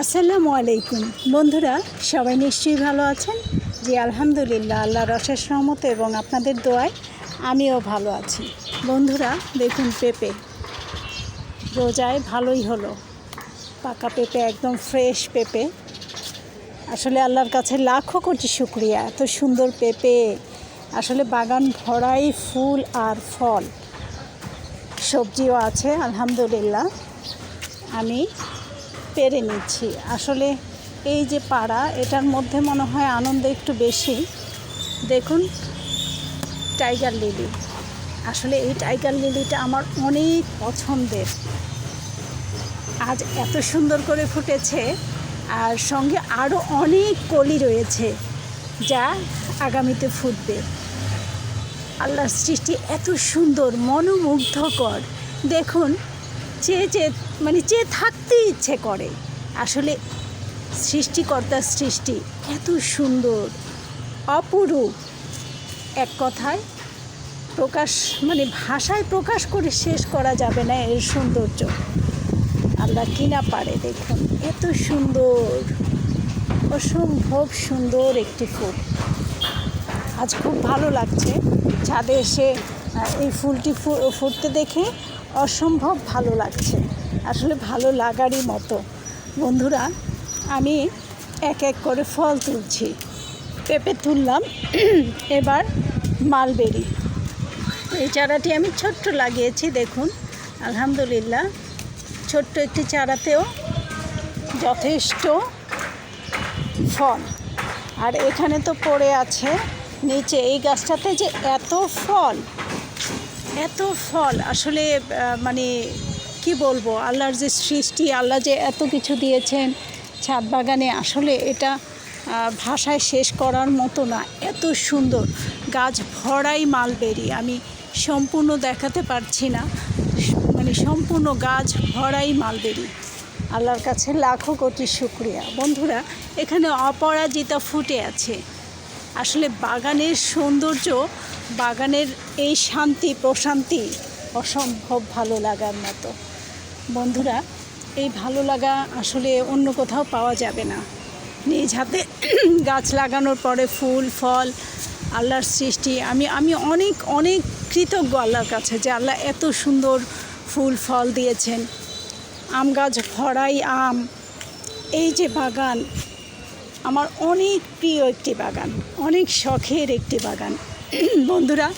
আসসালামু আলাইকুম বন্ধুরা, সবাই নিশ্চয়ই ভালো আছেন। জি আলহামদুলিল্লাহ, আল্লাহর অশেষ রহমতে এবং আপনাদের দোয়ায় আমিও ভালো আছি। বন্ধুরা দেখুন, পেঁপে রোজায় ভালোই হলো, পাকা পেঁপে, একদম ফ্রেশ পেঁপে। আসলে আল্লাহর কাছে লাখো কোটি শুকরিয়া, এত সুন্দর পেঁপে। আসলে বাগান ভরাই ফুল আর ফল, সবজিও আছে আলহামদুলিল্লাহ। আমি পেরে নিচ্ছি। আসলে এই যে পাড়া, এটার মধ্যে মনে হয় আনন্দ একটু বেশি। দেখুন টাইগার লিলি, আসলে এই টাইগার লিলিটা আমার অনেক পছন্দের। আজ এত সুন্দর করে ফুটেছে, আর সঙ্গে আরও অনেক কলি রয়েছে যা আগামীতে ফুটবে। আল্লাহর সৃষ্টি এত সুন্দর, মনোমুগ্ধকর। দেখুন, চেয়ে থাকতে ইচ্ছে করে। আসলে সৃষ্টিকর্তার সৃষ্টি এত সুন্দর, অপরূপ। এক কথায় ভাষায় প্রকাশ করে শেষ করা যাবে না এর সৌন্দর্য। আল্লাহ কিনা পারে। দেখুন এত সুন্দর, অসম্ভব সুন্দর একটি ফুল। আজ খুব ভালো লাগছে ছাদে এসে এই ফুলটি ফুটতে দেখে, অসম্ভব ভালো লাগছে। আসলে ভালো লাগারই মতো। বন্ধুরা, আমি এক এক করে ফল তুলছি। পেঁপে তুললাম, এবার মালবেরি। এই চারাটি আমি ছোট্ট লাগিয়েছি, দেখুন আলহামদুলিল্লাহ। ছোট্ট একটি চারাতেও যথেষ্ট ফল। আর এখানে তো পড়ে আছে নিচে, এই গাছটাতে যে এত ফল, আসলে কি বলবো, আল্লাহর যে সৃষ্টি, আল্লাহ যে এত কিছু দিয়েছেন ছাদ বাগানে, আসলে এটা ভাষায় শেষ করার মতো না। এত সুন্দর গাছ ভরাই মালবেরি। আমি সম্পূর্ণ দেখাতে পারছি না, সম্পূর্ণ গাছ ভরাই মালবেরি। আল্লাহর কাছে লাখো কোটি শুকরিয়া। বন্ধুরা, এখানে অপরাজিতা ফুটে আছে। আসলে বাগানের সৌন্দর্য, বাগানের এই শান্তি প্রশান্তি অসম্ভব ভালো লাগার মতো। বন্ধুরা, এই ভালো লাগা আসলে অন্য কোথাও পাওয়া যাবে না। নিজ হাতে গাছ লাগানোর পরে ফুল ফল, আল্লাহর সৃষ্টি। আমি অনেক অনেক কৃতজ্ঞ আল্লাহর কাছে যে আল্লাহ এত সুন্দর ফুল ফল দিয়েছেন। আম গাছ ভরাই আম। এই যে বাগান, আমার অনেক প্রিয় একটি বাগান, অনেক শখের একটি বাগান। বন্ধুরা,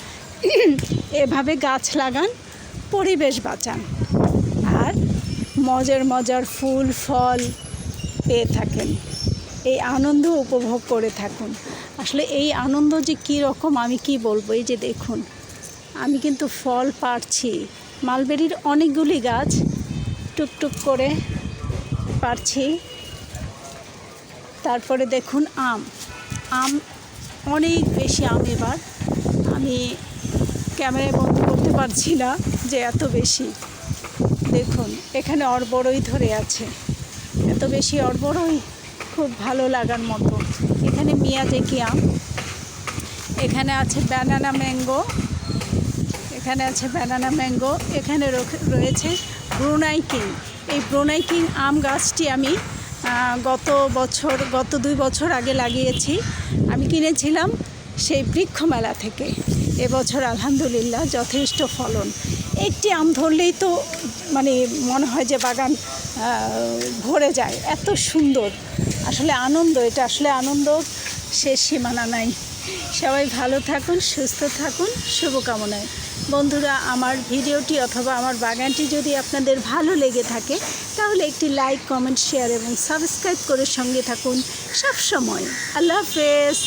এভাবে গাছ লাগান, পরিবেশ বাঁচান, আর মজার ফুল ফল পেয়ে থাকেন। এই আনন্দ উপভোগ করে থাকুন। আসলে এই আনন্দ যে কী রকম আমি কি বলবো। এই যে দেখুন, আমি কিন্তু ফল পাড়ছি। মালবেরির অনেকগুলি গাছ টুকটুক করে পাড়ছি। তারপরে দেখুন আম অনেক বেশি আম। এবার আমি ক্যামেরায় বন্ধ করতে পারছি না যে এত বেশি। দেখুন এখানে অরবড়ই ধরে আছে, এত বেশি অরবড়ই, খুব ভালো লাগার মতো। এখানে মিয়াজাকি আম, এখানে আছে ব্যানানা ম্যাঙ্গো, এখানে রয়েছে ব্রুনাই কিং। এই ব্রুনাই কিং আম গাছটি আমি গত 2 বছর আগে লাগিয়েছি। আমি কিনেছিলাম সেই বৃক্ষ মেলা থেকে। এবছর আলহামদুলিল্লাহ যথেষ্ট ফলন। একটি আম ধরলেই তো মনে হয় যে বাগান ভরে যায়, এত সুন্দর। আসলে আনন্দ, এটা আসলে আনন্দ শেষ সীমানা নাই। সবাই ভালো থাকুন, সুস্থ থাকুন, শুভকামনায়। বন্ধুরা, আমার ভিডিওটি অথবা আমার বাগানটি যদি আপনাদের ভালো লেগে থাকে, তাহলে একটি লাইক, কমেন্ট, শেয়ার এবং সাবস্ক্রাইব করে সঙ্গে থাকুন সব সময়। আল্লাহ হাফেজ।